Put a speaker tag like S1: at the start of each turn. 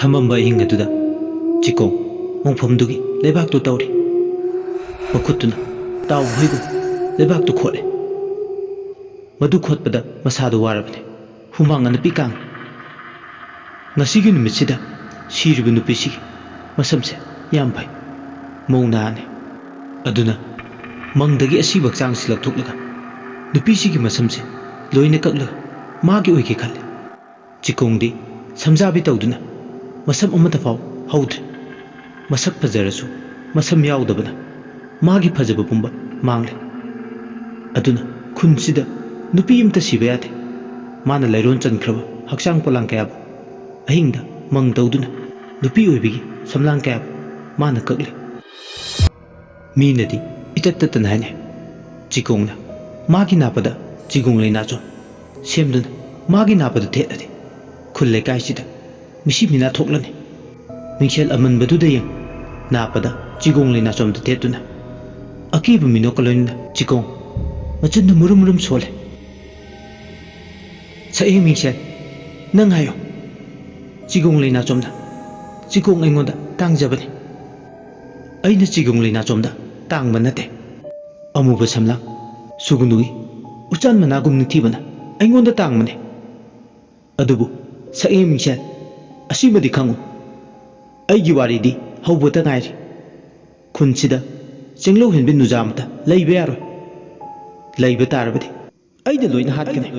S1: ꯊꯝꯃꯝꯕ ꯑꯍꯤꯡ ꯑꯗꯨꯗ ꯆꯤꯀꯣꯡ ꯃꯣꯡꯐꯝꯗꯨꯒꯤ ꯂꯩꯕꯥꯛꯇꯨ ꯇꯧꯔꯤ ꯃꯈꯨꯠꯇꯨꯅ ꯇꯥꯎ ꯍꯣꯏꯒꯨꯝ ꯂꯩꯕꯥꯛꯇꯨ ꯈꯣꯠꯂꯦ ꯃꯗꯨ ꯈꯣꯠꯄꯗ ꯃꯁꯥꯗꯨ ꯋꯥꯔꯕꯅꯤ ꯍꯨꯃꯥꯡ ꯑꯅꯞꯄꯤ ꯀꯥꯡꯉꯤ ꯉꯁꯤꯒꯤ ꯅꯨꯃꯤꯠꯁꯤꯗ ꯁꯤꯔꯤꯕ ꯅꯨꯄꯤꯁꯤꯒꯤ ꯃꯁꯝꯁꯦ ꯌꯥꯝ ꯐꯩ ꯃꯧ ꯅꯥꯅꯤ ꯑꯗꯨꯅ ꯃꯪꯗꯒꯤ ꯑꯁꯤꯕ ꯍꯛꯆꯥꯡꯁꯤ ꯂꯧꯊꯣꯛꯂꯒ ꯅꯨꯄꯤꯁꯤꯒꯤ ꯃꯁꯝꯁꯦ ꯂꯣꯏꯅ ꯀꯛꯂꯒ ꯃꯥꯒꯤ ꯑꯣꯏꯒꯦ ꯈꯜꯂꯦ ꯆꯤꯀꯣꯡꯗꯤ ꯁꯝꯖꯥꯕꯤ ꯇꯧꯗꯨꯅ ꯃꯁꯝ ꯑꯃꯠꯇ ꯐꯥꯎ ꯍꯧꯗ꯭ꯔꯦ ꯃꯁꯛ ꯐꯖꯔꯁꯨ ꯃꯁꯝ ꯌꯥꯎꯗꯕꯅ ꯃꯥꯒꯤ ꯐꯖꯕ ꯄꯨꯝꯕ ꯃꯥꯡꯂꯦ ꯑꯗꯨꯅ ꯈꯨꯟꯁꯤꯗ ꯅꯨꯄꯤ ꯑꯃꯇ ꯁꯤꯕ ꯌꯥꯗꯦ ꯃꯥꯅ ꯂꯩꯔꯣꯟ ꯆꯟꯈ꯭ꯔꯕ ꯍꯛꯆꯥꯡ ꯄꯣꯂꯥꯡ ꯀꯌꯥꯕꯨ ꯑꯍꯤꯡꯗ ꯃꯪ ꯇꯧꯗꯨꯅ ꯅꯨꯄꯤ ꯑꯣꯏꯕꯒꯤ ꯁꯝꯂꯥꯡ ꯀꯌꯥꯕꯨ ꯃꯥꯅ ꯀꯛꯂꯤ ꯃꯤꯅꯗꯤ ꯏꯇꯠ ꯇꯠꯇꯅ ꯍꯥꯏꯅꯩ ꯆꯤꯀꯣꯡꯅ ꯃꯥꯒꯤ ꯅꯥꯄꯗ ꯆꯤꯒꯣꯡ ꯂꯩꯅꯥꯆꯣꯝ ꯁꯦꯝꯗꯨꯅ ꯃꯥꯒꯤ ꯅꯥꯄꯗ ꯊꯦꯠꯂꯗꯤ ꯈꯨꯜ ꯂꯩꯀꯥꯏꯁꯤꯗ ꯃꯤꯁꯤ ꯃꯤꯅꯥ ꯊꯣꯛꯂꯅꯤ ꯃꯤꯡꯁꯦꯜ ꯑꯃꯟꯕꯗꯨꯗ ꯌꯦꯡ ꯅꯥꯄꯗ ꯆꯤꯒꯣꯡ ꯂꯩꯅꯥꯆꯣꯝꯗ ꯊꯦꯠꯇꯨꯅ ꯑꯀꯤꯕ ꯃꯤꯅꯣꯛꯀ ꯂꯣꯏꯅꯅ ꯆꯤꯀꯣꯡ ꯃꯆꯤꯟꯗꯨ ꯃꯨꯔꯨꯝ ꯃꯨꯔꯨꯝ ꯁꯣꯜꯂꯦ ꯁꯛꯍꯦꯡ ꯃꯤꯡꯁꯦꯜ ꯅꯪ ꯍꯥꯏꯌꯣ ꯆꯤꯒꯣꯡ ꯂꯩꯅꯥꯆꯣꯝꯗ ꯆꯤꯀꯣꯡ ꯑꯩꯉꯣꯟꯗ ꯇꯥꯡꯖꯕꯅꯤ ꯑꯩꯅ ꯆꯤꯒꯣꯡ ꯂꯩꯅꯥꯆꯣꯝꯗ ꯇꯥꯡꯕ ꯅꯠꯇꯦ ꯑꯃꯨꯕ ꯁꯝꯂꯥꯡ ꯁꯨꯒꯨꯅꯨꯒꯤ ꯎꯆꯥꯟ ꯃꯅꯥꯒꯨꯝ ꯅꯤꯡꯊꯤꯕꯅ ꯑꯩꯉꯣꯟꯗ ꯇꯥꯡꯕꯅꯤ ꯑꯗꯨꯕꯨ ꯁꯛꯍꯦꯡ ꯃꯤꯡꯁꯦꯜ ꯑꯁꯤꯃꯗꯤ ꯈꯪꯉꯨ ꯑꯩꯒꯤ ꯋꯥꯔꯤꯗꯤ ꯍꯧꯕꯇ ꯉꯥꯏꯔꯤ ꯈꯨꯟꯁꯤꯗ ꯆꯦꯡꯂꯧ ꯍꯦꯟꯕꯤ ꯅꯨꯖꯥ ꯑꯃꯇ ꯂꯩꯕ ꯌꯥꯔꯣꯏ ꯂꯩꯕ ꯇꯥꯔꯕꯗꯤ ꯑꯩꯅ ꯂꯣꯏꯅ ꯍꯥꯠꯀꯅꯤ